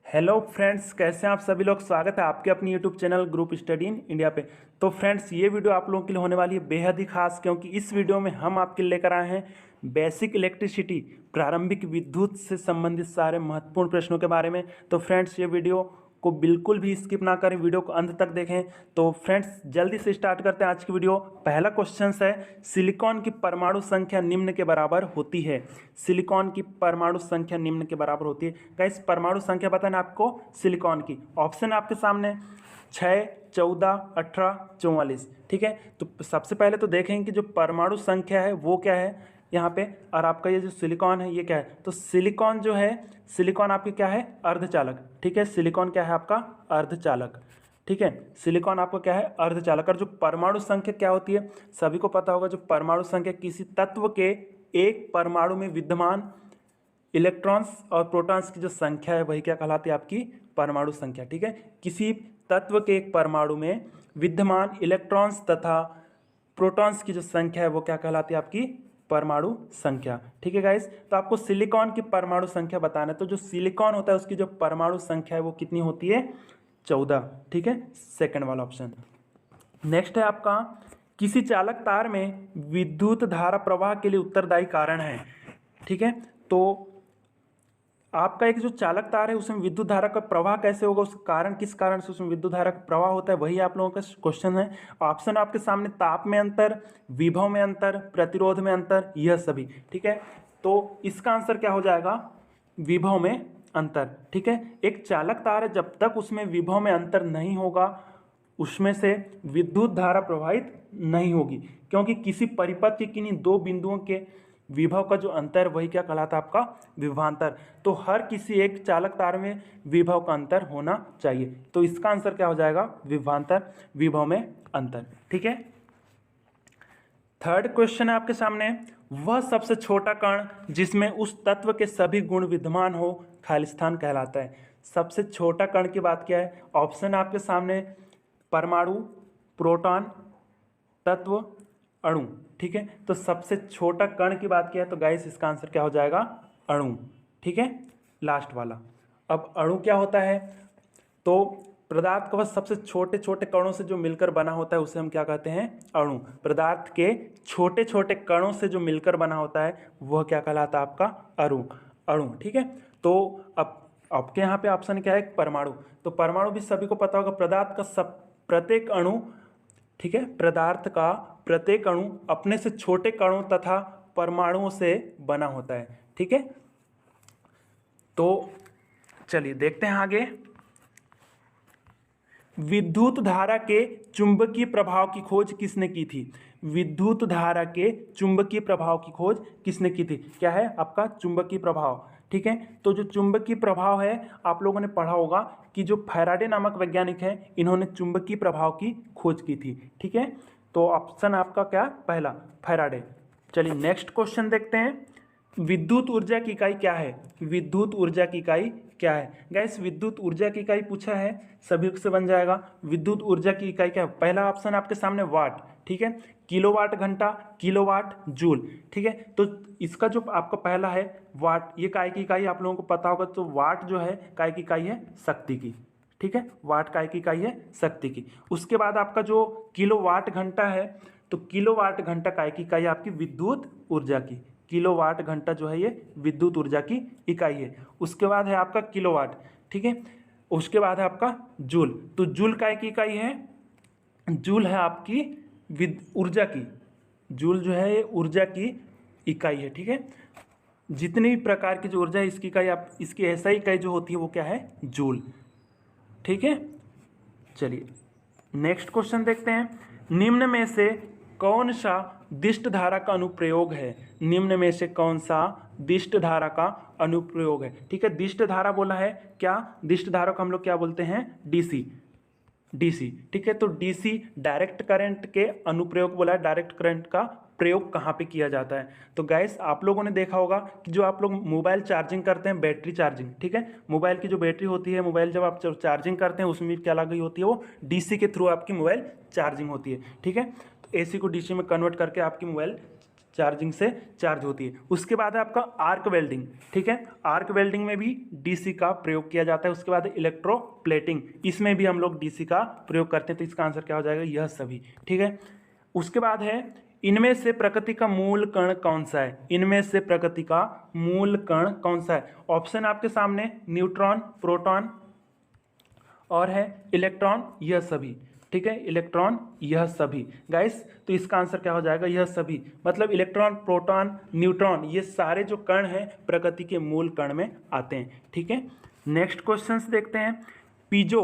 Hello friends, कैसे हैं आप सभी लोग। स्वागत है आपके अपनी YouTube channel group study in India पे। तो फ्रेंड्स, ये वीडियो आप लोगों के लिए होने वाली है बेहद ही खास, क्योंकि इस वीडियो में हम आपके लिए लेकर आए हैं बेसिक इलेक्ट्रिसिटी, प्रारंभिक विद्युत से संबंधित सारे महत्वपूर्ण प्रश्नों के बारे में। तो फ्रेंड्स, ये वीडियो को बिल्कुल भी स्किप ना करें, वीडियो को अंत तक देखें। तो फ्रेंड्स, जल्दी से स्टार्ट करते हैं आज की वीडियो। पहला क्वेश्चन है, सिलिकॉन की परमाणु संख्या निम्न के बराबर होती है। सिलिकॉन की परमाणु संख्या निम्न के बराबर होती है। गाइस, परमाणु संख्या बताना आपको सिलिकॉन की। ऑप्शन आपके सामने 6, 14, 18, 44। ठीक है, तो सबसे पहले तो देखें कि जो परमाणु संख्या है वो क्या है यहाँ पे, और आपका ये जो सिलिकॉन है ये क्या है। तो सिलिकॉन जो है, सिलिकॉन आपकी क्या है, अर्धचालक। ठीक है, सिलिकॉन क्या है आपका, अर्धचालक। ठीक है, सिलिकॉन आपको क्या है, अर्धचालक। और जो परमाणु संख्या क्या होती है, सभी को पता होगा, जो परमाणु संख्या किसी तत्व के एक परमाणु में विद्यमान इलेक्ट्रॉन्स और प्रोटॉन्स की जो संख्या है वही क्या कहलाती है, आपकी परमाणु संख्या। ठीक है, किसी तत्व के एक परमाणु में विद्यमान इलेक्ट्रॉन्स तथा प्रोटॉन्स की जो संख्या है वो क्या कहलाती है, आपकी परमाणु संख्या। ठीक है गाइस, तो आपको सिलिकॉन की परमाणु संख्या बताना है। तो जो सिलिकॉन होता है उसकी जो परमाणु संख्या है वो कितनी होती है, 14। ठीक है, सेकंड वाला ऑप्शन। नेक्स्ट है आपका, किसी चालक तार में विद्युत धारा प्रवाह के लिए उत्तरदायी कारण है। ठीक है, तो आपका एक जो चालक तार है उसमें विद्युत धारा का प्रवाह कैसे होगा, उसका कारण, किस कारण से उसमें विद्युत धारा का प्रवाह होता है, वही आप लोगों का क्वेश्चन है। ऑप्शन आपके सामने ताप में अंतर, विभव में अंतर, प्रतिरोध में अंतर, यह सभी। ठीक है, तो इसका आंसर क्या हो जाएगा, विभव में अंतर। ठीक है, एक चालक तार है, जब तक उसमें विभव में अंतर नहीं होगा उसमें से विद्युत धारा प्रवाहित नहीं होगी, क्योंकि किसी परिपथ के किन्हीं दो बिंदुओं के विभव का जो अंतर वही क्या कहलाता है, आपका विभवांतर। तो हर किसी एक चालक तार में विभव का अंतर होना चाहिए। तो इसका आंसर क्या हो जाएगा, विभवांतर, विभव में अंतर। ठीक है, थर्ड क्वेश्चन है आपके सामने, वह सबसे छोटा कण जिसमें उस तत्व के सभी गुण विद्यमान हो खालिस्तान कहलाता है। सबसे छोटा कण की बात क्या है, ऑप्शन आपके सामने परमाणु, प्रोटॉन, तत्व, अणु। ठीक है, तो सबसे छोटा कण की बात किया है तो गाइस इसका आंसर क्या हो जाएगा, अणु। ठीक है, लास्ट वाला। अब अणु क्या होता है, तो पदार्थ का बस सबसे छोटे छोटे कणों से जो मिलकर बना होता है उसे हम क्या कहते हैं, अणु। पदार्थ के छोटे छोटे कणों से जो मिलकर बना होता है वह क्या कहलाता है, आपका अणु, अणु। ठीक है, तो अब आपके यहाँ पे ऑप्शन क्या है, परमाणु। तो परमाणु भी सभी को पता होगा, पदार्थ का सब प्रत्येक अणु, ठीक है, पदार्थ का प्रत्येक अणु अपने से छोटे कणों तथा परमाणुओं से बना होता है। ठीक है, तो चलिए देखते हैं आगे। विद्युत धारा के चुंबकीय प्रभाव की खोज किसने की थी। विद्युत धारा के चुंबकीय प्रभाव की खोज किसने की थी, क्या है आपका चुंबकीय प्रभाव। ठीक है, तो जो चुंबकीय प्रभाव है आप लोगों ने पढ़ा होगा कि जो फैराडे नामक वैज्ञानिक है इन्होंने चुंबकीय प्रभाव की खोज की थी। ठीक है, तो ऑप्शन आपका क्या, पहला फैराडे। चलिए नेक्स्ट क्वेश्चन देखते हैं, विद्युत ऊर्जा की इकाई क्या है। विद्युत ऊर्जा की इकाई क्या है। गैस, विद्युत ऊर्जा की इकाई पूछा है, सभी से बन जाएगा। विद्युत ऊर्जा की इकाई क्या है, पहला ऑप्शन आपके सामने वाट। ठीक है, किलोवाट घंटा, किलोवाट जूल। ठीक है, तो इसका जो आपका पहला है वाट, ये काय की इकाई आप लोगों को पता होगा। तो वाट जो है काय की इकाई है, शक्ति की। ठीक है, वाट काय की इकाई है, शक्ति की। उसके बाद आपका जो किलोवाट घंटा है, तो किलोवाट घंटा काय की इकाई आपकी विद्युत ऊर्जा की। किलोवाट घंटा जो है ये विद्युत ऊर्जा की इकाई है। उसके बाद है आपका किलोवाट। ठीक है, उसके बाद है आपका जूल। तो जूल काय की इकाई है, जूल है आपकी ऊर्जा की। जूल जो है ये ऊर्जा की इकाई है। ठीक है, जितनी भी प्रकार की जो ऊर्जा है इसकी इकाई, आप इसकी ऐसा इकाई जो होती है वो क्या है, जूल। ठीक है, चलिए नेक्स्ट क्वेश्चन देखते हैं, निम्न में से कौन सा दिष्ट धारा का अनुप्रयोग है। निम्न में से कौन सा दिष्ट धारा का अनुप्रयोग है। ठीक है, दिष्ट धारा बोला है क्या, दिष्ट धारा को हम लोग क्या बोलते हैं, डीसी। डीसी, ठीक है, तो डीसी डायरेक्ट करंट के अनुप्रयोग बोला है। डायरेक्ट करंट का प्रयोग कहाँ पे किया जाता है, तो गैस आप लोगों ने देखा होगा कि जो आप लोग मोबाइल चार्जिंग करते हैं, बैटरी चार्जिंग। ठीक है, मोबाइल की जो बैटरी होती है, मोबाइल जब आप चार्जिंग करते हैं उसमें क्या लगी होती है, वो डीसी के थ्रू आपकी मोबाइल चार्जिंग होती है। ठीक है, तो एसी को डीसी में कन्वर्ट करके आपकी मोबाइल चार्जिंग से चार्ज होती है। उसके बाद है आपका आर्क वेल्डिंग, ठीक है, आर्क वेल्डिंग में भी डीसी का प्रयोग किया जाता है। उसके बाद इलेक्ट्रोप्लेटिंग, इसमें भी हम लोग डीसी का प्रयोग करते हैं। तो इसका आंसर क्या हो जाएगा, यह सभी, ठीक है। उसके बाद है इनमें से प्रकृति का मूल कण कौन सा है, इनमें से प्रकृति का मूल कण कौन सा है। ऑप्शन आपके सामने न्यूट्रॉन, प्रोटॉन और है इलेक्ट्रॉन, यह सभी, ठीक है, इलेक्ट्रॉन यह सभी गाइस। तो इसका आंसर क्या हो जाएगा, यह सभी, मतलब इलेक्ट्रॉन, प्रोटॉन, न्यूट्रॉन, ये सारे जो कण हैं प्रकृति के मूल कण में आते हैं, ठीक है। नेक्स्ट क्वेश्चंस देखते हैं। पीजो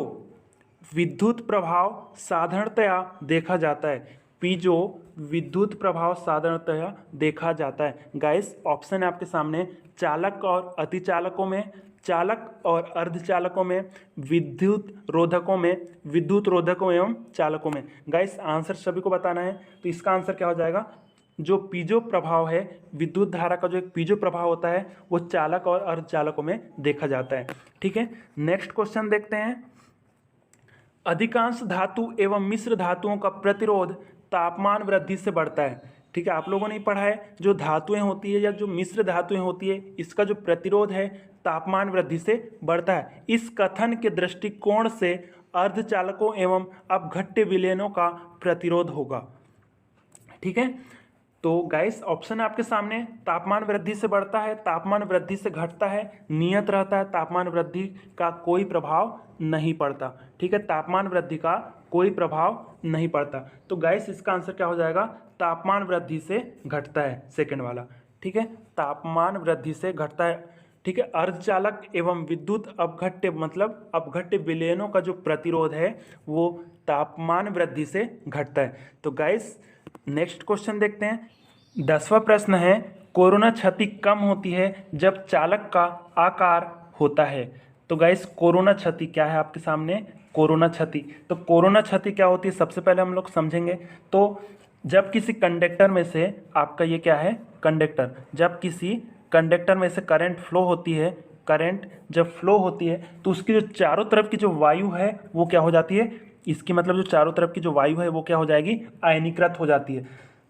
विद्युत प्रभाव साधारणतया देखा जाता है, पीजो विद्युत प्रभाव साधारणतया देखा जाता है गाइस। ऑप्शन है आपके सामने चालक और अतिचालकों में, चालक और अर्धचालकों में, विद्युत रोधकों एवं चालकों में। गाइस आंसर सभी को बताना है। तो इसका आंसर क्या हो जाएगा, जो पीजो प्रभाव है, विद्युत धारा का जो एक पीजो प्रभाव होता है वो चालक और अर्धचालकों में देखा जाता है, ठीक है। नेक्स्ट क्वेश्चन देखते हैं। अधिकांश धातु एवं मिश्र धातुओं का प्रतिरोध तापमान वृद्धि से बढ़ता है, ठीक है। आप लोगों ने पढ़ा है जो धातुएं होती है या जो मिश्र धातुएं होती है इसका जो प्रतिरोध है तापमान वृद्धि से बढ़ता है। इस कथन के दृष्टिकोण से अर्धचालकों एवं अपघट्य विलयनों का प्रतिरोध होगा, ठीक है। तो गाइस ऑप्शन आपके सामने, तापमान वृद्धि से बढ़ता है, तापमान वृद्धि से घटता है, नियत रहता है, तापमान वृद्धि का कोई प्रभाव नहीं पड़ता, ठीक है, तापमान वृद्धि का कोई प्रभाव नहीं पड़ता। तो गाइस इसका आंसर क्या हो जाएगा, तापमान वृद्धि से घटता है, सेकंड वाला, ठीक है, तापमान वृद्धि से घटता है, ठीक है। अर्धचालक एवं विद्युत अपघट्य मतलब अपघट्य विलयनों का जो प्रतिरोध है वो तापमान वृद्धि से घटता है। तो गाइस नेक्स्ट क्वेश्चन देखते हैं। 10वां प्रश्न है, कोरोना क्षति कम होती है जब चालक का आकार होता है। तो गाइस कोरोना क्षति क्या है आपके सामने, कोरोना क्षति। तो कोरोना क्षति क्या होती है सबसे पहले हम लोग समझेंगे। तो जब किसी कंडक्टर में से आपका ये क्या है, कंडक्टर, जब किसी कंडक्टर में से करंट फ्लो होती है, करंट जब फ्लो होती है तो उसकी जो चारों तरफ की जो वायु है वो क्या हो जाती है, इसकी मतलब जो चारों तरफ की जो वायु है वो क्या हो जाएगी, आयनीकृत हो जाती है।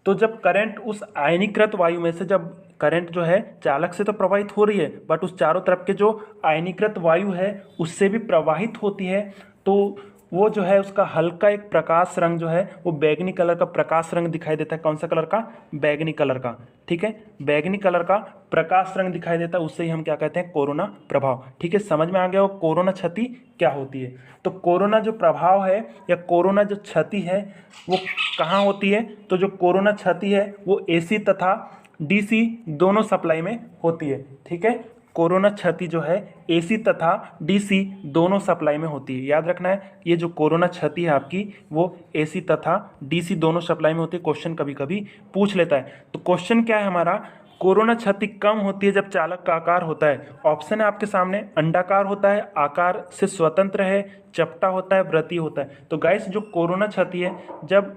तो जब करंट उस आयनीकृत वायु में से, जब करंट जो है चालक से तो प्रवाहित हो रही है बट उस चारों तरफ के जो आयनीकृत वायु है उससे भी प्रवाहित होती है, तो वो जो है उसका हल्का एक प्रकाश रंग जो है वो बैगनी कलर का प्रकाश रंग दिखाई देता है। कौन सा कलर का, बैगनी कलर का, ठीक है, बैगनी कलर का प्रकाश रंग दिखाई देता है, उससे ही हम क्या कहते हैं, कोरोना प्रभाव, ठीक है। समझ में आ गया वो कोरोना क्षति क्या होती है। तो कोरोना जो प्रभाव है या कोरोना जो क्षति है वो कहाँ होती है, तो जो कोरोना क्षति है वो AC तथा DC दोनों सप्लाई में होती है, ठीक है। कोरोना क्षति जो है AC तथा DC दोनों सप्लाई में होती है, याद रखना है। ये जो कोरोना क्षति है आपकी वो AC तथा DC दोनों सप्लाई में होती है, क्वेश्चन कभी कभी पूछ लेता है। तो क्वेश्चन क्या है हमारा, कोरोना क्षति कम होती है जब चालक का आकार होता है। ऑप्शन है आपके सामने, अंडाकार होता है, आकार से स्वतंत्र है, चपटा होता है, वृत्ती होता है। तो गाइस जो कोरोना क्षति है, जब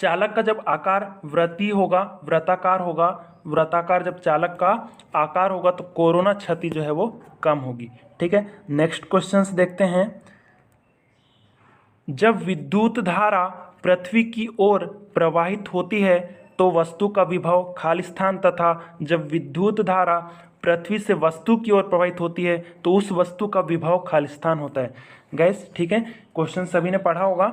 चालक का जब आकार वृत्तीय होगा, वृत्ताकार होगा, वृत्ताकार जब चालक का आकार होगा तो कोरोना क्षति जो है वो कम होगी, ठीक है। नेक्स्ट क्वेश्चंस देखते हैं। जब विद्युत धारा पृथ्वी की ओर प्रवाहित होती है तो वस्तु का विभव खाली स्थान, तथा जब विद्युत धारा पृथ्वी से वस्तु की ओर प्रवाहित होती है तो उस वस्तु का विभव खाली स्थान होता है। गैस ठीक है, क्वेश्चन सभी ने पढ़ा होगा।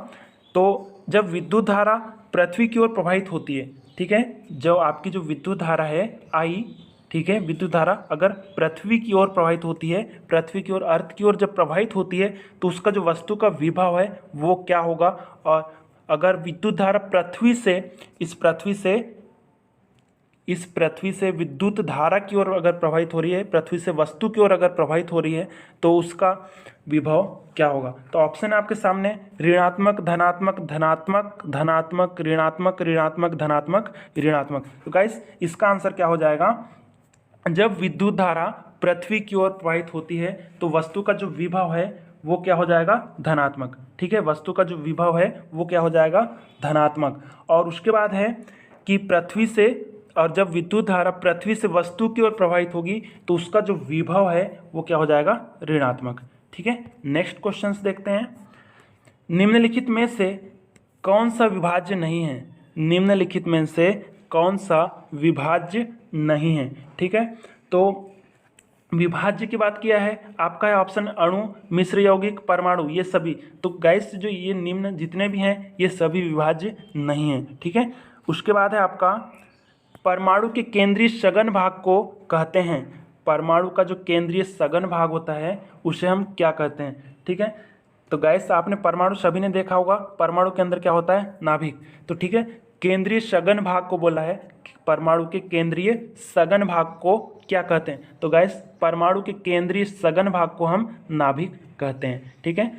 तो जब विद्युत धारा पृथ्वी की ओर प्रवाहित होती है, ठीक है, जो आपकी जो विद्युत धारा है आई, ठीक है, विद्युत धारा अगर पृथ्वी की ओर प्रवाहित होती है, पृथ्वी की ओर, अर्थ की ओर जब प्रवाहित होती है तो उसका जो वस्तु का विभव है वो क्या होगा। और अगर विद्युत धारा पृथ्वी से, इस पृथ्वी से विद्युत धारा की ओर अगर प्रवाहित हो रही है, पृथ्वी से वस्तु की ओर अगर प्रवाहित हो रही है तो उसका विभव क्या होगा। तो ऑप्शन है आपके सामने, ऋणात्मक, धनात्मक, धनात्मक, धनात्मक, ऋणात्मक, ऋणात्मक, धनात्मक, ऋणात्मक। तो गाइस इसका आंसर क्या हो जाएगा, जब विद्युत धारा पृथ्वी की ओर प्रवाहित होती है तो वस्तु का जो विभव है वो क्या हो जाएगा, धनात्मक, ठीक है, वस्तु का जो विभव है वो क्या हो जाएगा, धनात्मक। और उसके बाद है कि पृथ्वी से, और जब विद्युत धारा पृथ्वी से वस्तु की ओर प्रवाहित होगी तो उसका जो विभव है वो क्या हो जाएगा, ऋणात्मक, ठीक है। नेक्स्ट क्वेश्चंस देखते हैं। निम्नलिखित में से कौन सा विभाज्य नहीं है, निम्नलिखित में से कौन सा विभाज्य नहीं है। ठीक है, तो विभाज्य की बात किया है आपका है ऑप्शन अणु, मिश्र यौगिक, परमाणु, ये सभी। तो गैस जो ये निम्न जितने भी हैं ये सभी विभाज्य नहीं हैं। ठीक है, उसके बाद है आपका परमाणु के केंद्रीय सघन भाग को कहते हैं। परमाणु का जो केंद्रीय सघन भाग होता है उसे हम क्या कहते हैं। ठीक है, तो गैस आपने परमाणु सभी ने देखा होगा, परमाणु के अंदर क्या होता है, नाभिक। तो ठीक है, केंद्रीय सघन भाग को बोला है, परमाणु के केंद्रीय सघन भाग को क्या कहते हैं। तो गैस परमाणु के केंद्रीय सघन भाग को हम नाभिक कहते हैं। ठीक है,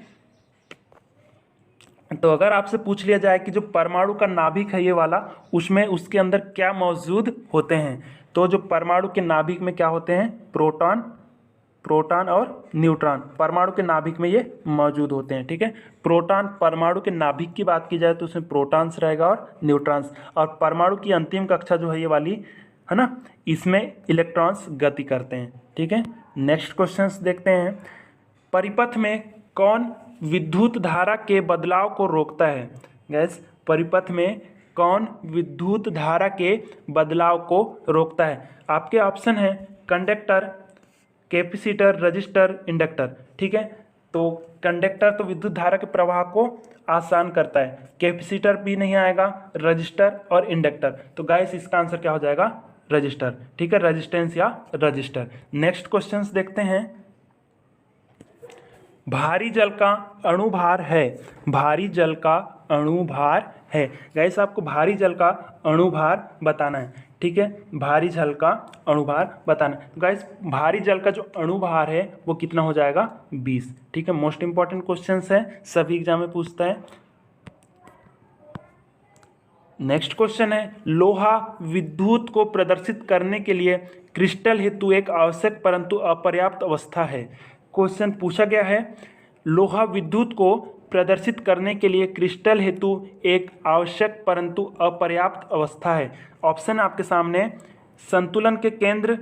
तो अगर आपसे पूछ लिया जाए कि जो परमाणु का नाभिक है ये वाला, उसमें उसके अंदर क्या मौजूद होते हैं, तो जो परमाणु के नाभिक में क्या होते हैं, प्रोटॉन और न्यूट्रॉन परमाणु के नाभिक में ये मौजूद होते हैं। ठीक है, प्रोटॉन परमाणु के नाभिक की बात की जाए तो उसमें प्रोटॉन्स रहेगा और न्यूट्रॉन्स, और परमाणु की अंतिम कक्षा जो है ये वाली है ना, इसमें इलेक्ट्रॉन्स गति करते हैं। ठीक है, नेक्स्ट क्वेश्चंस देखते हैं। परिपथ में कौन विद्युत धारा के बदलाव को रोकता है। गैस परिपथ में कौन विद्युत धारा के बदलाव को रोकता है। आपके ऑप्शन है कंडक्टर, कैपेसिटर, रजिस्टर, इंडक्टर। ठीक है, तो कंडक्टर तो विद्युत धारा के प्रवाह को आसान करता है, कैपेसिटर भी नहीं आएगा, रजिस्टर और इंडक्टर। तो गाइस इसका आंसर क्या हो जाएगा, रजिस्टर। ठीक है, रेजिस्टेंस या रजिस्टर। नेक्स्ट क्वेश्चंस देखते हैं। भारी जल का अणुभार है, भारी जल का अणुभार है। गाइस आपको भारी जल का अणुभार बताना है। ठीक है, भारी जल का अणुभार बताना है। तो गाइस भारी जल का जो अणुभार है वो कितना हो जाएगा, 20। ठीक है, मोस्ट इंपॉर्टेंट क्वेश्चंस है, सभी एग्जाम में पूछता है। नेक्स्ट क्वेश्चन है, लोहा विद्युत को प्रदर्शित करने के लिए क्रिस्टल हेतु एक आवश्यक परंतु अपर्याप्त अवस्था है। क्वेश्चन पूछा गया है, लोहा विद्युत को प्रदर्शित करने के लिए क्रिस्टल हेतु एक आवश्यक परंतु अपर्याप्त अवस्था है। ऑप्शन आपके सामने, संतुलन के केंद्र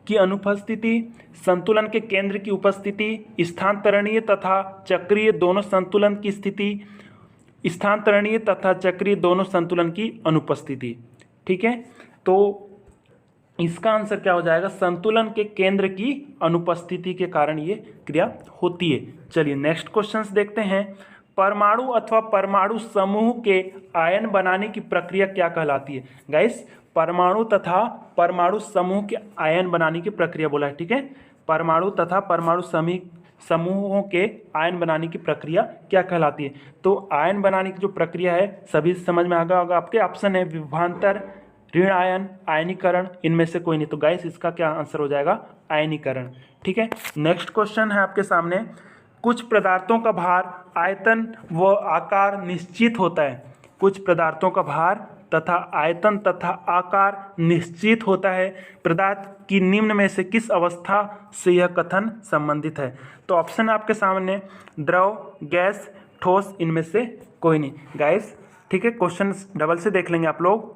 की अनुपस्थिति, संतुलन के केंद्र की उपस्थिति, स्थानांतरणीय तथा चक्रीय दोनों संतुलन की स्थिति, स्थानांतरणीय तथा चक्रीय दोनों संतुलन की अनुपस्थिति। ठीक है, तो इसका आंसर क्या हो जाएगा, संतुलन के केंद्र की अनुपस्थिति के कारण ये क्रिया होती है। चलिए नेक्स्ट क्वेश्चंस देखते हैं। परमाणु अथवा परमाणु समूह के आयन बनाने की प्रक्रिया क्या कहलाती है। गाइस परमाणु तथा परमाणु समूह के आयन बनाने की प्रक्रिया बोला है। ठीक है, परमाणु तथा परमाणु समूहों के आयन बनाने की प्रक्रिया क्या कहलाती है। तो आयन बनाने की जो प्रक्रिया है सभी समझ में आ गया होगा। आपके ऑप्शन है विभवांतर, ऋण आयन, आयनीकरण, इनमें से कोई नहीं। तो गाइस इसका क्या आंसर हो जाएगा, आयनीकरण। ठीक है, नेक्स्ट क्वेश्चन है आपके सामने, कुछ पदार्थों का भार, आयतन व आकार निश्चित होता है। कुछ पदार्थों का भार तथा आयतन तथा आकार निश्चित होता है, पदार्थ की निम्न में से किस अवस्था से यह कथन संबंधित है। तो ऑप्शन आपके सामने, द्रव, गैस, ठोस, इनमें से कोई नहीं। गाइस ठीक है, क्वेश्चन डबल से देख लेंगे आप लोग।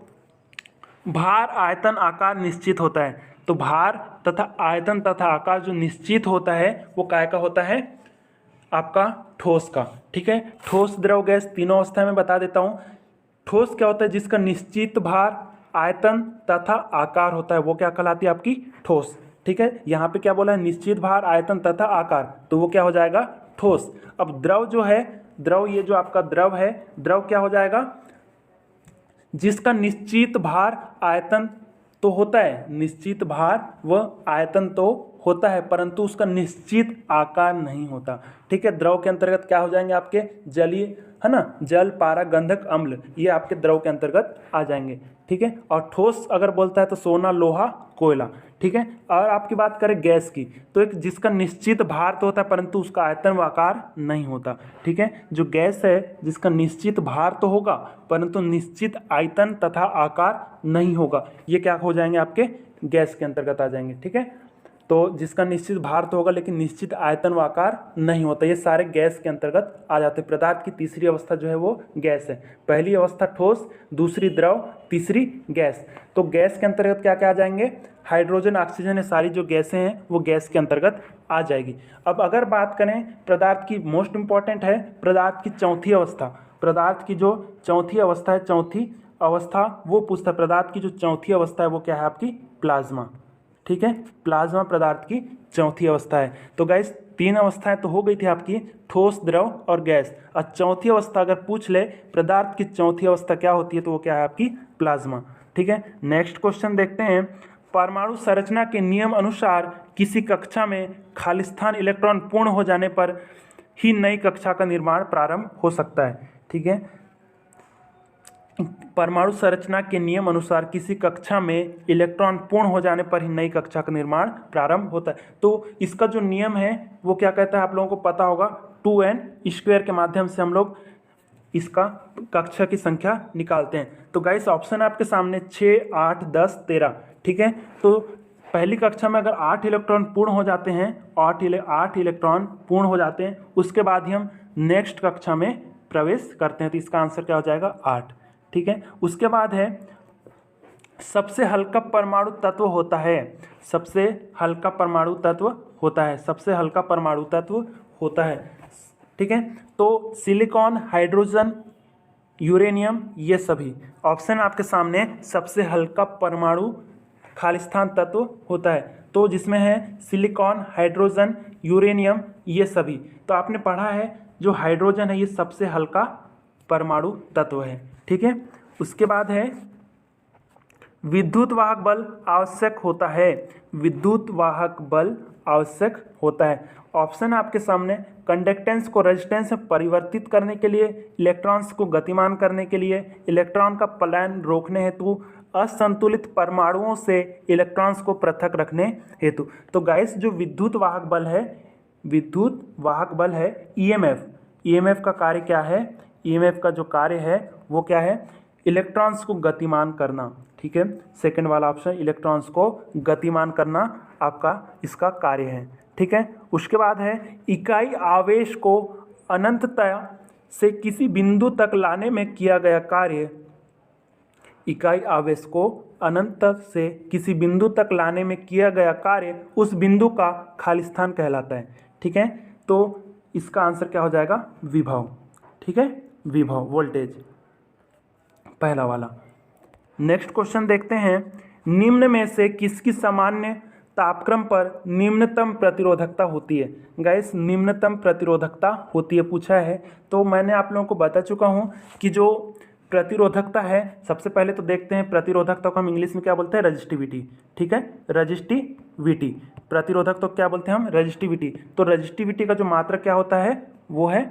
भार, आयतन, आकार निश्चित होता है, तो भार तथा आयतन तथा आकार जो निश्चित होता है वो काय का होता है, आपका ठोस का। ठीक है, ठोस, द्रव, गैस तीनों अवस्था में बता देता हूँ। ठोस क्या होता है, जिसका निश्चित भार, आयतन तथा आकार होता है, वो क्या कहलाती है, आपकी ठोस। ठीक है, यहाँ पे क्या बोला है, निश्चित भार, आयतन तथा आकार, तो वो क्या हो जाएगा, ठोस। अब द्रव जो है, द्रव ये जो आपका द्रव है, द्रव क्या हो जाएगा, जिसका निश्चित भार, आयतन तो होता है, निश्चित भार व आयतन तो होता है, परंतु उसका निश्चित आकार नहीं होता। ठीक है, द्रव के अंतर्गत क्या हो जाएंगे आपके, जलीय है ना, जल, पारा, गंधक, अम्ल, ये आपके द्रव के अंतर्गत आ जाएंगे। ठीक है, और ठोस अगर बोलता है तो सोना, लोहा, कोयला। ठीक है, और आपकी बात करें गैस की, तो एक जिसका निश्चित भार तो होता है परंतु उसका आयतन व आकार नहीं होता। ठीक है, जो गैस है जिसका निश्चित भार तो होगा परंतु निश्चित आयतन तथा आकार नहीं होगा, ये क्या हो जाएंगे, आपके गैस के अंतर्गत आ जाएंगे। ठीक है, तो जिसका निश्चित भार तो होगा लेकिन निश्चित आयतन व आकार नहीं होता, ये सारे गैस के अंतर्गत आ जाते हैं। पदार्थ की तीसरी अवस्था जो है वो गैस है। पहली अवस्था ठोस, दूसरी द्रव, तीसरी गैस। तो गैस के अंतर्गत क्या क्या आ जाएंगे, हाइड्रोजन, ऑक्सीजन, ये सारी जो गैसें हैं वो गैस के अंतर्गत आ जाएगी। अब अगर बात करें पदार्थ की, मोस्ट इंपॉर्टेंट है पदार्थ की चौथी अवस्था। पदार्थ की जो चौथी अवस्था है, चौथी अवस्था वो पूछता है, पदार्थ की जो चौथी अवस्था है वो क्या है आपकी प्लाज्मा। ठीक है, प्लाज्मा पदार्थ की चौथी अवस्था है। तो गाइस 3 अवस्थाएं तो हो गई थी आपकी, ठोस, द्रव और गैस। और चौथी अवस्था अगर पूछ ले पदार्थ की चौथी अवस्था क्या होती है तो वो क्या है आपकी प्लाज्मा। ठीक है, नेक्स्ट क्वेश्चन देखते हैं। परमाणु संरचना के नियम अनुसार किसी कक्षा में खाली स्थान इलेक्ट्रॉन पूर्ण हो जाने पर ही नई कक्षा का निर्माण प्रारंभ हो सकता है। ठीक है, परमाणु संरचना के नियम अनुसार किसी कक्षा में इलेक्ट्रॉन पूर्ण हो जाने पर ही नई कक्षा का निर्माण प्रारंभ होता है। तो इसका जो नियम है वो क्या कहता है आप लोगों को पता होगा, 2n² के माध्यम से हम लोग इसका कक्षा की संख्या निकालते हैं। तो गाइस ऑप्शन आपके सामने 6, 8, 10, 13। ठीक है, तो पहली कक्षा में अगर 8 इलेक्ट्रॉन पूर्ण हो जाते हैं, 8 इलेक्ट्रॉन पूर्ण हो जाते हैं, उसके बाद ही हम नेक्स्ट कक्षा में प्रवेश करते हैं। तो इसका आंसर क्या हो जाएगा 8। ठीक है, उसके बाद है सबसे हल्का परमाणु तत्व होता है, सबसे हल्का परमाणु तत्व होता है, सबसे हल्का परमाणु तत्व होता है। ठीक है, तो सिलिकॉन, हाइड्रोजन, यूरेनियम, ये सभी ऑप्शन आपके सामने सबसे हल्का परमाणु खालिस्तान तत्व होता है। तो जिसमें है सिलिकॉन, हाइड्रोजन, यूरेनियम, ये सभी। तो आपने पढ़ा है जो हाइड्रोजन है ये सबसे हल्का परमाणु तत्व है। ठीक है, उसके बाद है विद्युत वाहक बल आवश्यक होता है, विद्युत वाहक बल आवश्यक होता है। ऑप्शन आपके सामने कंडक्टेंस को रेजिस्टेंस में परिवर्तित करने के लिए, इलेक्ट्रॉन्स को गतिमान करने के लिए, इलेक्ट्रॉन का पलायन रोकने हेतु, असंतुलित परमाणुओं से इलेक्ट्रॉन्स को पृथक रखने हेतु। तो गाइस जो विद्युत वाहक बल है, विद्युत वाहक बल है ईएमएफ, ईएमएफ का कार्य क्या है, ईएमएफ का जो कार्य है वो क्या है, इलेक्ट्रॉन्स को गतिमान करना। ठीक है, सेकंड वाला ऑप्शन इलेक्ट्रॉन्स को गतिमान करना आपका इसका कार्य है। ठीक है, उसके बाद है इकाई आवेश को अनंतता से किसी बिंदु तक लाने में किया गया कार्य, इकाई आवेश को अनंत से किसी बिंदु तक लाने में किया गया कार्य उस बिंदु का खालिस्तान कहलाता है। ठीक है, तो इसका आंसर क्या हो जाएगा विभव। ठीक है, विभव वोल्टेज, पहला वाला। नेक्स्ट क्वेश्चन देखते हैं, निम्न में से किसकी सामान्य तापक्रम पर निम्नतम प्रतिरोधकता होती है। गाइस निम्नतम प्रतिरोधकता होती है पूछा है, तो मैंने आप लोगों को बता चुका हूँ कि जो प्रतिरोधकता है, सबसे पहले तो देखते हैं प्रतिरोधकता को हम इंग्लिश में क्या बोलते हैं, रजिस्टिविटी। ठीक है, रजिस्टिविटी, प्रतिरोधक तो क्या बोलते हैं हम, रजिस्टिविटी। तो रजिस्टिविटी का जो मात्रक क्या होता है वो है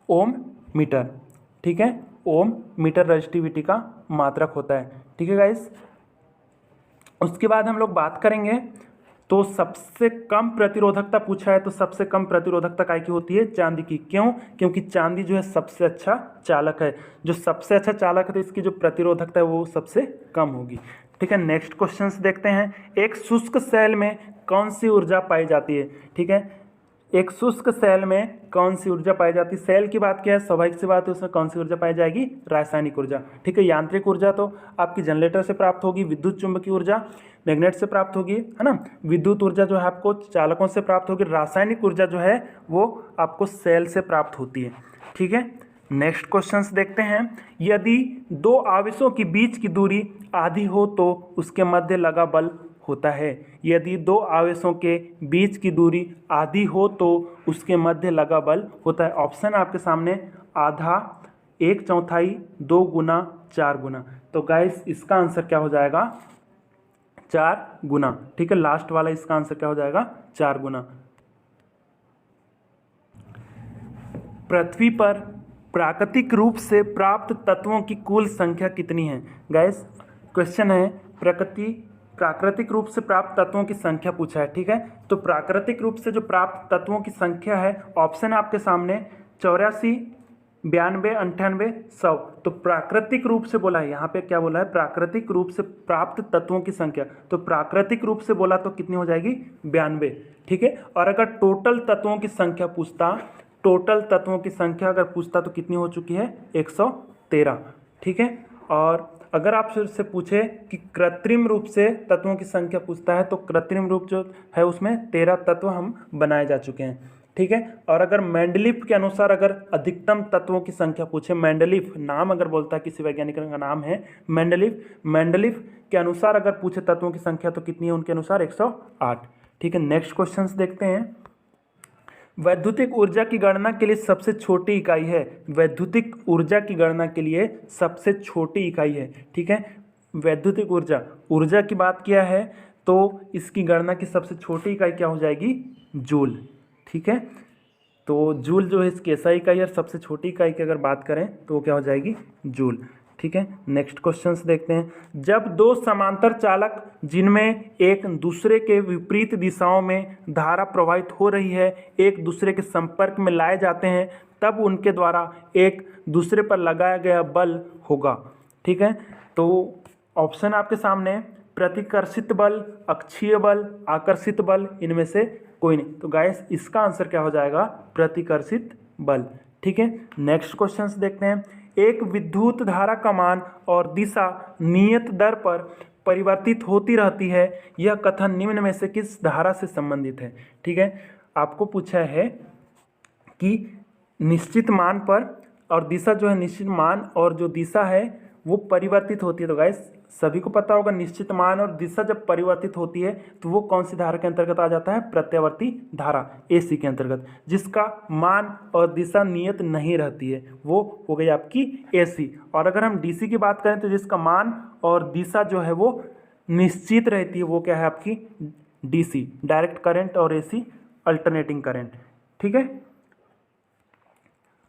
ओम मीटर। ठीक है, ओम मीटर रजिस्टिविटी का मात्रक होता है। ठीक है गाइस, उसके बाद हम लोग बात करेंगे तो सबसे कम प्रतिरोधकता पूछा है, तो सबसे कम प्रतिरोधकता काय की होती है, चांदी की। क्यों, क्योंकि चांदी जो है सबसे अच्छा चालक है, जो सबसे अच्छा चालक है तो इसकी जो प्रतिरोधकता है वो सबसे कम होगी। ठीक है, नेक्स्ट क्वेश्चन देखते हैं, एक शुष्क सेल में कौन सी ऊर्जा पाई जाती है। ठीक है, एक शुष्क सेल में कौन सी ऊर्जा पाई जाती है, सेल की बात क्या है, स्वाभाविक सी बात है उसमें कौन सी ऊर्जा पाई जाएगी, रासायनिक ऊर्जा। ठीक है, यांत्रिक ऊर्जा तो आपकी जनरेटर से प्राप्त होगी, विद्युत चुंबकीय ऊर्जा मैग्नेट से प्राप्त होगी, है ना, विद्युत ऊर्जा जो है आपको चालकों से प्राप्त होगी, रासायनिक ऊर्जा जो है वो आपको सेल से प्राप्त होती है। ठीक है, नेक्स्ट क्वेश्चंस देखते हैं, यदि दो आवेशों के बीच की दूरी आधी हो तो उसके मध्य लगा बल होता है। यदि दो आवेशों के बीच की दूरी आधी हो तो उसके मध्य लगा बल होता है। ऑप्शन आपके सामने आधा, 1/4, 2 गुना, 4 गुना। तो गाइस इसका आंसर क्या हो जाएगा, 4 गुना। ठीक है, लास्ट वाला इसका आंसर क्या हो जाएगा, 4 गुना। पृथ्वी पर प्राकृतिक रूप से प्राप्त तत्वों की कुल संख्या कितनी है। गाइस क्वेश्चन है प्राकृतिक रूप से प्राप्त तत्वों की संख्या पूछा है। ठीक है, तो प्राकृतिक रूप से जो प्राप्त तत्वों की संख्या है, ऑप्शन आपके सामने 84, 92, 98, 100। तो प्राकृतिक रूप से बोला है, यहाँ पे क्या बोला है, प्राकृतिक रूप से प्राप्त तत्वों की संख्या। तो प्राकृतिक रूप से बोला तो कितनी हो जाएगी, 92। ठीक है, और अगर टोटल तत्वों की संख्या पूछता, टोटल तत्वों की संख्या अगर पूछता तो कितनी हो चुकी है, 113। ठीक है, और अगर आप से पूछे कि कृत्रिम रूप से तत्वों की संख्या पूछता है, तो कृत्रिम रूप जो है उसमें 13 तत्व हम बनाए जा चुके हैं। ठीक है। और अगर मेंडलीफ के अनुसार अगर अधिकतम तत्वों की संख्या पूछे, मेंडलीफ नाम अगर बोलता है, किसी वैज्ञानिक का नाम है मेंडलीफ के अनुसार अगर पूछे तत्वों की संख्या तो कितनी है उनके अनुसार 108। ठीक है, नेक्स्ट क्वेश्चन देखते हैं। वैद्युतिक ऊर्जा की गणना के लिए सबसे छोटी इकाई है, वैद्युतिक ऊर्जा की गणना के लिए सबसे छोटी इकाई है। ठीक है, वैद्युतिक ऊर्जा की बात किया है तो इसकी गणना की सबसे छोटी इकाई क्या हो जाएगी, जूल। ठीक है, तो जूल जो है इसकी SI इकाई है, और सबसे छोटी इकाई की अगर बात करें तो वो क्या हो जाएगी, जूल। ठीक है, नेक्स्ट क्वेश्चंस देखते हैं। जब दो समांतर चालक जिनमें एक दूसरे के विपरीत दिशाओं में धारा प्रवाहित हो रही है एक दूसरे के संपर्क में लाए जाते हैं तब उनके द्वारा एक दूसरे पर लगाया गया बल होगा। ठीक है, तो ऑप्शन आपके सामने है, प्रतिकर्षित बल, अक्षीय बल, आकर्षित बल, इनमें से कोई नहीं। तो गाइस इसका आंसर क्या हो जाएगा, प्रतिकर्षित बल। ठीक है, नेक्स्ट क्वेश्चंस देखते हैं। एक विद्युत धारा का मान और दिशा नियत दर पर परिवर्तित होती रहती है, यह कथन निम्न में से किस धारा से संबंधित है। ठीक है, आपको पूछा है कि निश्चित मान पर और दिशा जो है, निश्चित मान और जो दिशा है वो परिवर्तित होती है। तो गाइस सभी को पता होगा निश्चित मान और दिशा जब परिवर्तित होती है तो वो कौन सी धारा के अंतर्गत आ जाता है, प्रत्यावर्ती धारा, AC के अंतर्गत। जिसका मान और दिशा नियत नहीं रहती है वो हो गई आपकी AC। और अगर हम DC की बात करें तो जिसका मान और दिशा जो है वो निश्चित रहती है वो क्या है आपकी DC, डायरेक्ट करंट, और AC अल्टरनेटिंग करंट। ठीक है,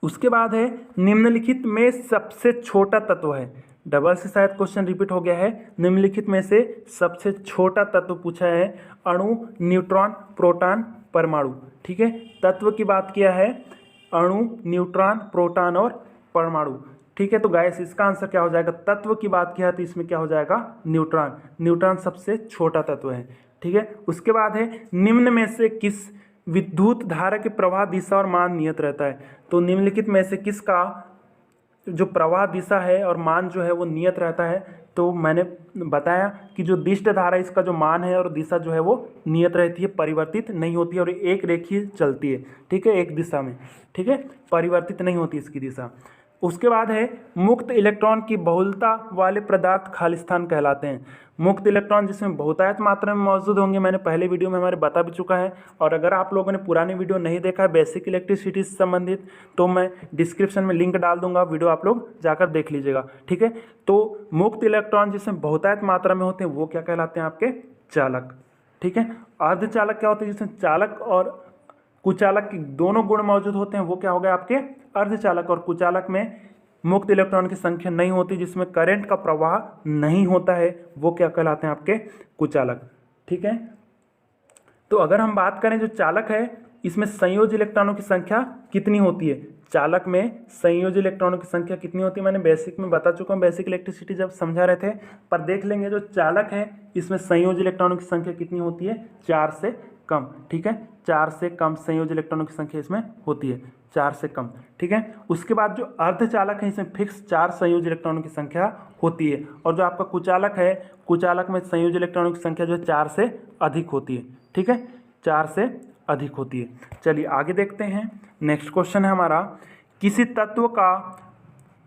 उसके बाद है निम्नलिखित में सबसे छोटा तत्व है, डबल से शायद क्वेश्चन रिपीट हो गया है। निम्नलिखित में से सबसे छोटा तत्व पूछा है, अणु, न्यूट्रॉन, प्रोटॉन, परमाणु। ठीक है, तत्व की बात किया है, अणु, न्यूट्रॉन, प्रोटॉन और परमाणु। ठीक है, तो गाइस इसका आंसर क्या हो जाएगा, तत्व की बात किया है तो इसमें क्या हो जाएगा, न्यूट्रॉन। न्यूट्रॉन सबसे छोटा तत्व है। ठीक है, उसके बाद है निम्न में से किस विद्युत धारा के प्रवाह दिशा और मान नियत रहता है। तो निम्नलिखित में से किसका जो प्रवाह दिशा है और मान जो है वो नियत रहता है। तो मैंने बताया कि जो दिष्ट धारा इसका जो मान है और दिशा जो है वो नियत रहती है, परिवर्तित नहीं होती है और एक रेखीय चलती है। ठीक है, एक दिशा में। ठीक है, परिवर्तित नहीं होती इसकी दिशा। उसके बाद है मुक्त इलेक्ट्रॉन की बहुलता वाले पदार्थ खालिस्तान कहलाते हैं। मुक्त इलेक्ट्रॉन जिसमें बहुतायत मात्रा में मौजूद होंगे, मैंने पहले वीडियो में हमारे बता भी चुका है। और अगर आप लोगों ने पुरानी वीडियो नहीं देखा है बेसिक इलेक्ट्रिसिटी से संबंधित तो मैं डिस्क्रिप्शन में लिंक डाल दूंगा, वीडियो आप लोग जाकर देख लीजिएगा। ठीक है, तो मुक्त इलेक्ट्रॉन जिसमें बहुतायत मात्रा में होते हैं वो क्या कहलाते हैं, आपके चालक। ठीक है, अर्धचालक क्या होते हैं, जिसमें चालक और कुचालक के दोनों गुण मौजूद होते हैं वो क्या हो गए आपके अर्धचालक। और कुचालक में मुक्त इलेक्ट्रॉन की संख्या नहीं होती, जिसमें करंट का प्रवाह नहीं होता है, वो क्या कहलाते हैं आपके कुचालक। ठीक है, तो अगर हम बात करें जो चालक है इसमें संयोजी इलेक्ट्रॉनों की संख्या कितनी होती है, चालक में संयोजी इलेक्ट्रॉनों की संख्या कितनी होती है, मैंने बेसिक में बता चुका हूँ, बेसिक इलेक्ट्रिसिटी जब समझा रहे थे। पर देख लेंगे जो चालक है इसमें संयोजी इलेक्ट्रॉनों की संख्या कितनी होती है, 4 से कम। ठीक है, 4 से कम संयोजी इलेक्ट्रॉनों की संख्या इसमें होती है, 4 से कम। ठीक है, उसके बाद जो अर्धचालक है इसमें फिक्स 4 संयोजी इलेक्ट्रॉनों की संख्या होती है। और जो आपका कुचालक है, कुचालक में संयोजी इलेक्ट्रॉनों की संख्या जो है 4 से अधिक होती है। ठीक है, 4 से अधिक होती है। चलिए आगे देखते हैं। नेक्स्ट क्वेश्चन है हमारा, किसी तत्व का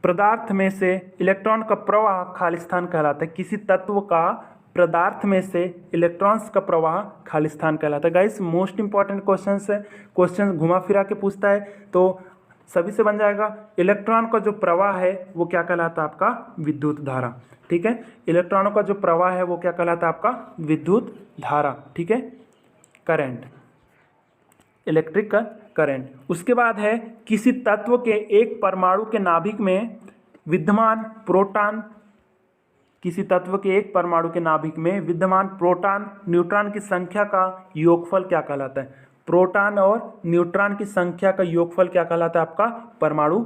पदार्थ में से इलेक्ट्रॉन का प्रवाह खालिस्तान कहलाता है। किसी तत्व का पदार्थ में से इलेक्ट्रॉन्स का प्रवाह खालिस्तान कहलाता है। गाइस मोस्ट इंपॉर्टेंट क्वेश्चन है, क्वेश्चन घुमा फिरा के पूछता है तो सभी से बन जाएगा। इलेक्ट्रॉन का जो प्रवाह है वो क्या कहलाता है, आपका विद्युत धारा। ठीक है, इलेक्ट्रॉनों का जो प्रवाह है वो क्या कहलाता है, आपका विद्युत धारा। ठीक है, करंट, इलेक्ट्रिक का करंट। उसके बाद है किसी तत्व के एक परमाणु के नाभिक में विद्यमान प्रोटॉन, किसी तत्व के एक परमाणु के नाभिक में विद्यमान प्रोटॉन न्यूट्रॉन की संख्या का योगफल क्या कहलाता है। प्रोटॉन और न्यूट्रॉन की संख्या का योगफल क्या कहलाता है, आपका परमाणु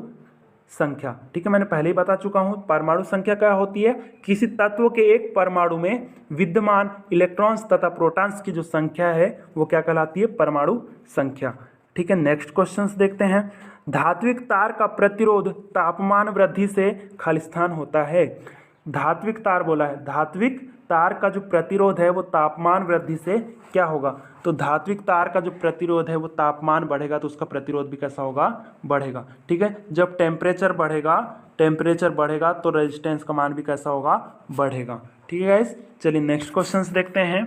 संख्या। ठीक है, मैंने पहले ही बता चुका हूं परमाणु संख्या क्या होती है, किसी तत्व के एक परमाणु में विद्यमान इलेक्ट्रॉन्स तथा प्रोटॉन्स की जो संख्या है वो क्या कहलाती है, परमाणु संख्या। ठीक है, नेक्स्ट क्वेश्चंस देखते हैं। धात्विक तार का प्रतिरोध तापमान वृद्धि से खालिस्तान होता है। धात्विक तार बोला है, धात्विक तार का जो प्रतिरोध है वो तापमान वृद्धि से क्या होगा, तो धात्विक तार का जो प्रतिरोध है वो तापमान बढ़ेगा तो उसका प्रतिरोध भी कैसा होगा, बढ़ेगा। ठीक है, जब टेम्परेचर बढ़ेगा तो रेजिस्टेंस का मान भी कैसा होगा, बढ़ेगा। ठीक है गाइस, चलिए नेक्स्ट क्वेश्चन देखते हैं।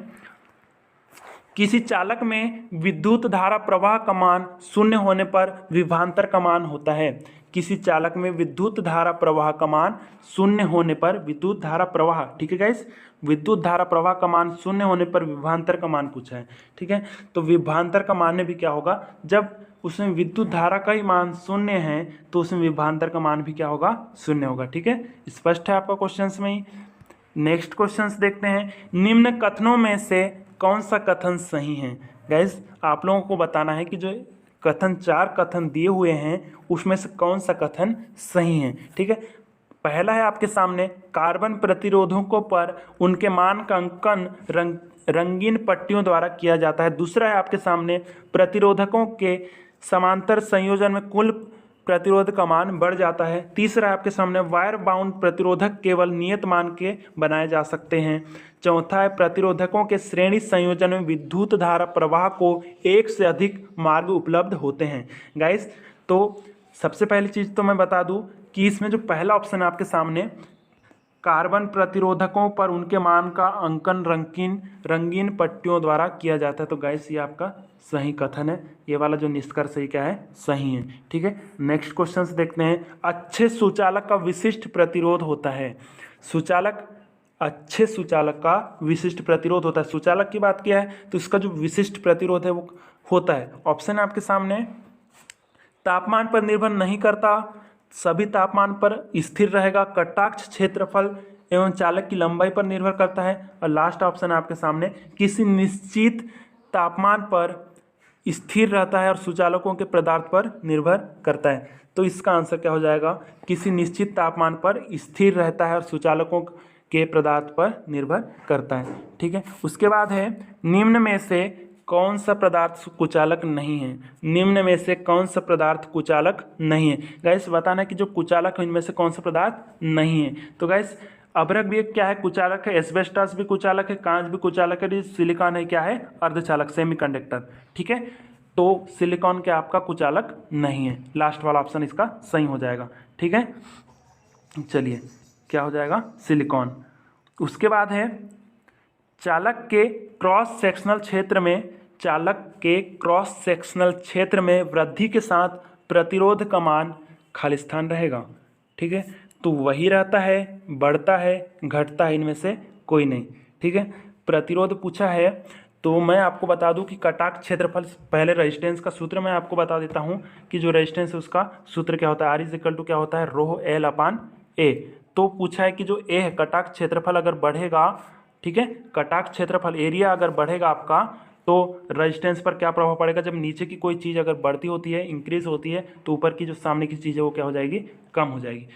किसी चालक में विद्युत धारा प्रवाह का मान शून्य होने पर विभवांतर का मान होता है। किसी चालक में विद्युत धारा प्रवाह का मान शून्य होने पर विद्युत धारा प्रवाह, ठीक है गाइस, विद्युत धारा प्रवाह का मान शून्य होने पर विभवांतर का मान पूछा है। ठीक है, तो विभवांतर का मान में भी क्या होगा, जब उसमें विद्युत धारा का ही मान शून्य है तो उसमें विभवांतर का मान भी क्या होगा, शून्य होगा। ठीक है, स्पष्ट है आपका क्वेश्चन में ही। नेक्स्ट क्वेश्चन देखते हैं, निम्न कथनों में से कौन सा कथन सही है। गाइस, आप लोगों को बताना है कि जो कथन 4 कथन दिए हुए हैं उसमें से कौन सा कथन सही है। ठीक है, पहला है आपके सामने, कार्बन प्रतिरोधकों पर उनके मान का अंकन रंगीन पट्टियों द्वारा किया जाता है। दूसरा है आपके सामने, प्रतिरोधकों के समांतर संयोजन में कुल प्रतिरोध का मान बढ़ जाता है। तीसरा है आपके सामने, वायर बाउंड प्रतिरोधक केवल नियत मान के बनाए जा सकते हैं। चौथा है, प्रतिरोधकों के श्रेणी संयोजन में विद्युत धारा प्रवाह को एक से अधिक मार्ग उपलब्ध होते हैं। गाइस, तो सबसे पहली चीज़ तो मैं बता दूं कि इसमें जो पहला ऑप्शन है आपके सामने, कार्बन प्रतिरोधकों पर उनके मान का अंकन रंगीन पट्टियों द्वारा किया जाता है, तो गाइस ये आपका सही कथन है। ये वाला जो निष्कर्ष है क्या है, सही है। ठीक है, नेक्स्ट क्वेश्चन देखते हैं। अच्छे सुचालक का विशिष्ट प्रतिरोध होता है। अच्छे सुचालक का विशिष्ट प्रतिरोध होता है। सुचालक की बात किया है तो इसका जो विशिष्ट प्रतिरोध है वो होता है, ऑप्शन है आपके सामने, तापमान पर निर्भर नहीं करता, सभी तापमान पर स्थिर रहेगा, कटाक्ष क्षेत्रफल एवं चालक की लंबाई पर निर्भर करता है, और लास्ट ऑप्शन है आपके सामने, किसी निश्चित तापमान पर स्थिर रहता है और सुचालकों के पदार्थ पर निर्भर करता है। तो इसका आंसर क्या हो जाएगा, किसी निश्चित तापमान पर स्थिर रहता है और सुचालकों के पदार्थ पर निर्भर करता है। ठीक है, उसके बाद है, निम्न में से कौन सा पदार्थ कुचालक नहीं है। निम्न में से कौन सा पदार्थ कुचालक नहीं है। गाइस, बताना है कि जो कुचालक है इनमें से कौन सा पदार्थ नहीं है। तो गाइस, अभ्रक भी क्या है, कुचालक है, एस्बेस्टस भी कुचालक है, कांच भी कुचालक है, सिलिकॉन है क्या है, अर्धचालक, सेमीकंडक्टर। ठीक है, तो सिलिकॉन क्या आपका कुचालक नहीं है। लास्ट वाला ऑप्शन इसका सही हो जाएगा। ठीक है, चलिए क्या हो जाएगा, सिलिकॉन। उसके बाद है, चालक के क्रॉस सेक्शनल क्षेत्र में वृद्धि के साथ प्रतिरोध का मान खालिस्तान रहेगा। ठीक है, तो वही रहता है, बढ़ता है, घटता है, इनमें से कोई नहीं। ठीक है, प्रतिरोध पूछा है तो मैं आपको बता दूं कि कटाक्ष क्षेत्रफल, पहले रेजिस्टेंस का सूत्र मैं आपको बता देता हूं कि जो रेजिस्टेंस है उसका सूत्र क्या होता है, R इज इक्वल टू क्या होता है, रो एल अपान ए। तो पूछा है कि जो ए है, कटाक्ष क्षेत्रफल अगर बढ़ेगा, ठीक है, कटाक्ष क्षेत्रफल एरिया अगर बढ़ेगा आपका, तो रेजिस्टेंस पर क्या प्रभाव पड़ेगा, जब नीचे की कोई चीज़ अगर बढ़ती होती है, इंक्रीज होती है, तो ऊपर की जो सामने की चीज़ है वो क्या हो जाएगी, कम हो जाएगी।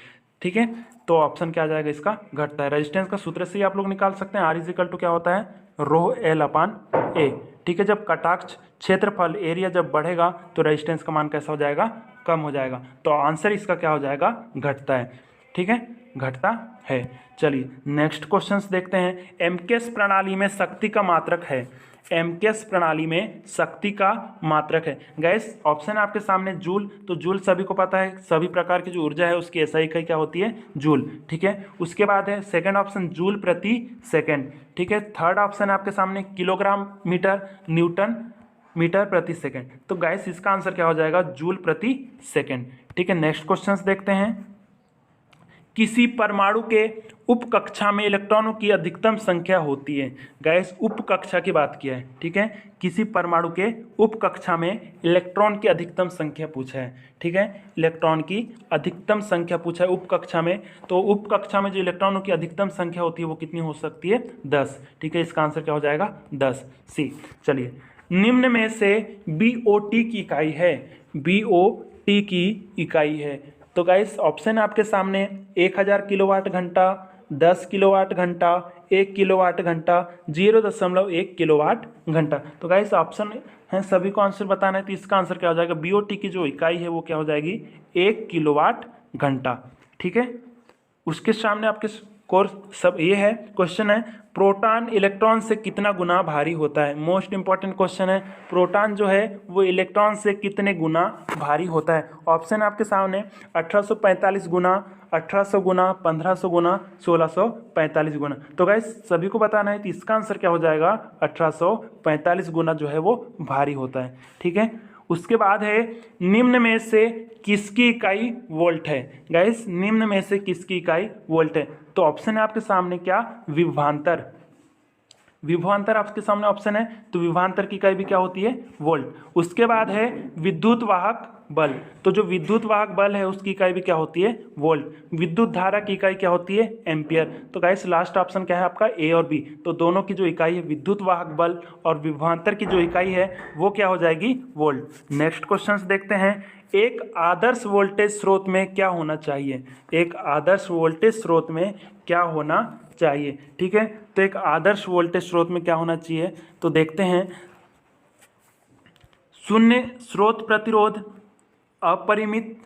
ठीक है, तो ऑप्शन क्या आ जाएगा इसका, घटता है। रेजिस्टेंस का सूत्र से ही आप लोग निकाल सकते हैं, R इज इक्वल टू क्या होता है, रो एल अपान ए। ठीक है, जब कटाक्ष क्षेत्रफल एरिया जब बढ़ेगा तो रेजिस्टेंस का मान कैसा हो जाएगा, कम हो जाएगा। तो आंसर इसका क्या हो जाएगा, घटता है। ठीक है, घटता है। चलिए नेक्स्ट क्वेश्चंस देखते हैं। एमकेएस प्रणाली में शक्ति का मात्रक है। एमकेएस प्रणाली में शक्ति का मात्रक है। गैस, ऑप्शन आपके सामने जूल, तो जूल सभी को पता है, सभी प्रकार की जो ऊर्जा है उसकी एसआई इकाई क्या होती है, जूल। ठीक है, उसके बाद है सेकंड ऑप्शन जूल प्रति सेकंड। ठीक है, थर्ड ऑप्शन है आपके सामने किलोग्राम मीटर न्यूटन मीटर प्रति सेकंड। तो गैस, इसका आंसर क्या हो जाएगा, जूल प्रति सेकंड। ठीक है, नेक्स्ट क्वेश्चन देखते हैं। किसी परमाणु के उप कक्षा में इलेक्ट्रॉनों की अधिकतम संख्या होती है। गैस, उप कक्षा की बात किया है। ठीक है, किसी परमाणु के उप कक्षा में इलेक्ट्रॉन की अधिकतम संख्या पूछा है। ठीक है, इलेक्ट्रॉन की अधिकतम संख्या पूछा है उप कक्षा में, तो उप कक्षा में जो इलेक्ट्रॉनों की अधिकतम संख्या होती है वो कितनी हो सकती है, 10। ठीक है, इसका आंसर क्या हो जाएगा, 10 सी। चलिए, निम्न में से बीओटी की इकाई है, बीओटी की इकाई है। तो गाइस, ऑप्शन आपके सामने 1000 किलोवाट घंटा, 10 किलोवाट घंटा, 1 किलोवाट घंटा, 0.1 किलोवाट घंटा। तो गाइस, ऑप्शन है, सभी को आंसर बताना है, तो इसका आंसर क्या हो जाएगा, बीओटी की जो इकाई है वो क्या हो जाएगी, 1 किलोवाट घंटा। ठीक है, उसके सामने आपके कोर्स सब ये है। क्वेश्चन है प्रोटॉन इलेक्ट्रॉन से कितना गुना भारी होता है। मोस्ट इंपॉर्टेंट क्वेश्चन है, प्रोटॉन जो है वो इलेक्ट्रॉन से कितने गुना भारी होता है। ऑप्शन आपके सामने 1845 गुना, 1800 गुना, 1500 गुना, 1645 गुना। तो गाइस सभी को बताना है, तो इसका आंसर क्या हो जाएगा, 1845 गुना जो है वो भारी होता है। ठीक है, उसके बाद है निम्न में से किसकी इकाई वोल्ट है। गाइस निम्न में से किसकी इकाई वोल्ट है, तो ऑप्शन है आपके सामने क्या, विभवांतर। विभवांतर आपके सामने ऑप्शन है, तो विभवांतर की इकाई भी क्या होती है, वोल्ट। उसके बाद है विद्युत वाहक बल, तो जो विद्युत वाहक बल है उसकी इकाई भी क्या होती है, वोल्ट। विद्युत धारा की इकाई क्या होती है, एम्पियर। तो गाइस लास्ट ऑप्शन क्या है आपका, ए और बी। तो दोनों की जो इकाई है विद्युत वाहक बल और विभवांतर की जो इकाई है वो क्या हो जाएगी, वोल्ट। नेक्स्ट क्वेश्चन देखते हैं, एक आदर्श वोल्टेज स्रोत में क्या होना चाहिए। एक आदर्श वोल्टेज स्रोत में क्या होना चाहिए। ठीक है, तो एक आदर्श वोल्टेज स्रोत में क्या होना चाहिए, तो देखते हैं, शून्य स्रोत प्रतिरोध, अपरिमित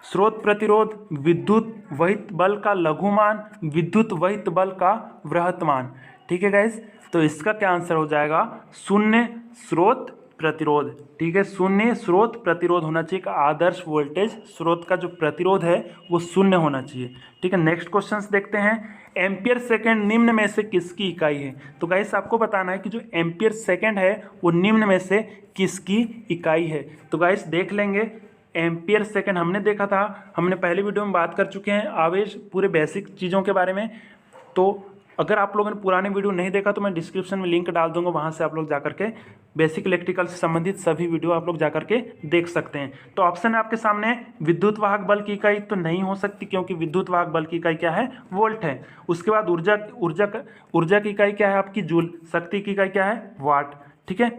स्रोत प्रतिरोध, विद्युत वहित बल का लघुमान, विद्युत वहित बल का वृहत्तमान। ठीक है गाइस, तो इसका क्या आंसर हो जाएगा, शून्य स्रोत प्रतिरोध। ठीक है, शून्य स्रोत प्रतिरोध होना चाहिए। एक आदर्श वोल्टेज स्रोत का जो प्रतिरोध है वो शून्य होना चाहिए। ठीक है, नेक्स्ट क्वेश्चन देखते हैं, एम्पियर सेकेंड निम्न में से किसकी इकाई है। तो गाइस आपको बताना है कि जो एम्पियर सेकेंड है वो निम्न में से किसकी इकाई है। तो गाइस देख लेंगे, एम्पियर सेकेंड हमने देखा था, हमने पहले वीडियो में बात कर चुके हैं आवेश पूरे बेसिक चीज़ों के बारे में। तो अगर आप लोगों ने पुराने वीडियो नहीं देखा तो मैं डिस्क्रिप्शन में लिंक डाल दूंगा, वहां से आप लोग जाकर के बेसिक इलेक्ट्रिकल से संबंधित सभी वीडियो आप लोग जाकर के देख सकते हैं। तो ऑप्शन है आपके सामने, विद्युत वाहक बल की इकाई तो नहीं हो सकती, क्योंकि विद्युत वाहक बल की इकाई क्या है, वोल्ट है। उसके बाद ऊर्जा की इकाई क्या है आपकी, जूल। शक्ति की इकाई क्या है, वाट। ठीक है,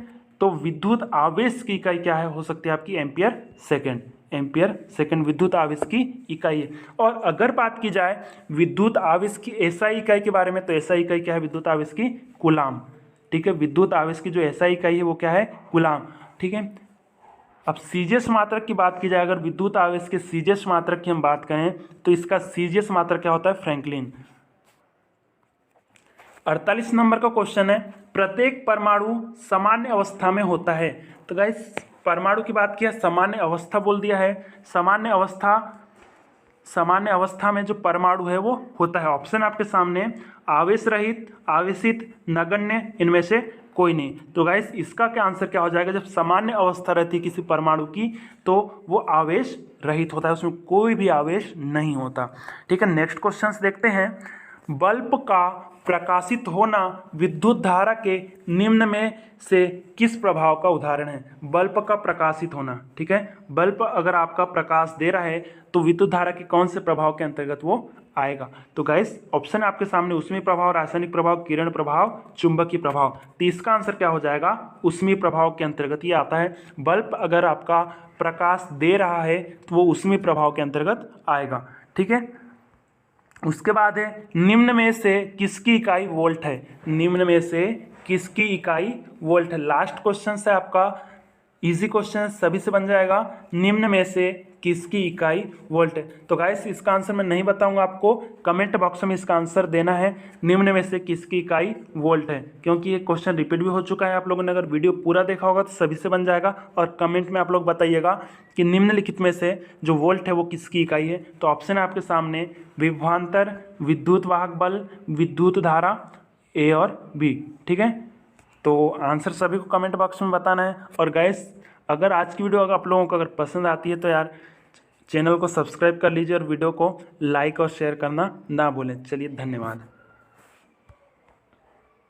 तो विद्युत आवेश की इकाई क्या है, हो सकती है आपकी एम्पियर सेकेंड। एम्पियर सेकेंड विद्युत आवेश की इकाई है। और अगर बात की जाए विद्युत आवेश की एसआई इकाई के बारे में, तो एसआई इकाई क्या है विद्युत आवेश की, कूलाम। ठीक है, विद्युत आवेश की जो एसआई इकाई है वो क्या है, कूलाम। ठीक है, अब सीजियस मात्रक की बात की जाए, अगर विद्युत आवेश के सीजियस मात्रक की हम बात करें तो इसका सीजियस मात्रक क्या होता है, फ्रैंकलिन। 48 नंबर का क्वेश्चन है, प्रत्येक परमाणु सामान्य अवस्था में होता है। तो गाइस परमाणु की बात किया, सामान्य अवस्था बोल दिया है। सामान्य अवस्था में जो परमाणु है वो होता है, ऑप्शन आपके सामने, आवेश रहित, आवेशित, नगण्य, इनमें से कोई नहीं। तो गाइस इसका क्या आंसर क्या हो जाएगा, जब सामान्य अवस्था रहती है किसी परमाणु की तो वो आवेश रहित होता है, उसमें कोई भी आवेश नहीं होता। ठीक है, नेक्स्ट क्वेश्चन देखते हैं, बल्ब का प्रकाशित होना विद्युत धारा के निम्न में से किस प्रभाव का उदाहरण है। बल्ब का प्रकाशित होना, ठीक है, बल्ब अगर आपका प्रकाश दे रहा है तो विद्युत धारा के कौन से प्रभाव के अंतर्गत वो आएगा। तो गाइस ऑप्शन आपके सामने, ऊष्मीय प्रभाव, रासायनिक प्रभाव, किरण प्रभाव, चुंबकीय प्रभाव। तो इसका आंसर क्या हो जाएगा, ऊष्मीय प्रभाव के अंतर्गत ये आता है। बल्ब अगर आपका प्रकाश दे रहा है तो वो ऊष्मीय प्रभाव के अंतर्गत आएगा। ठीक है, उसके बाद है निम्न में से किसकी इकाई वोल्ट है। निम्न में से किसकी इकाई वोल्ट है। लास्ट क्वेश्चन है आपका, इजी क्वेश्चन सभी से बन जाएगा, निम्न में से किसकी इकाई वोल्ट है। तो गाइस इसका आंसर मैं नहीं बताऊंगा, आपको कमेंट बॉक्स में इसका आंसर देना है, निम्न में से किसकी इकाई वोल्ट है, क्योंकि ये क्वेश्चन रिपीट भी हो चुका है। आप लोगों ने अगर वीडियो पूरा देखा होगा तो सभी से बन जाएगा। और कमेंट में आप लोग बताइएगा कि निम्नलिखित में से जो वोल्ट है वो किसकी इकाई है। तो ऑप्शन है आपके सामने, विभवांतर, विद्युत वाहक बल, विद्युत धारा, ए और बी। ठीक है, तो आंसर सभी को कमेंट बॉक्स में बताना है। और गाइस अगर आज की वीडियो अगर आप लोगों को अगर पसंद आती है तो यार चैनल को सब्सक्राइब कर लीजिए और वीडियो को लाइक और शेयर करना ना भूलें। चलिए धन्यवाद।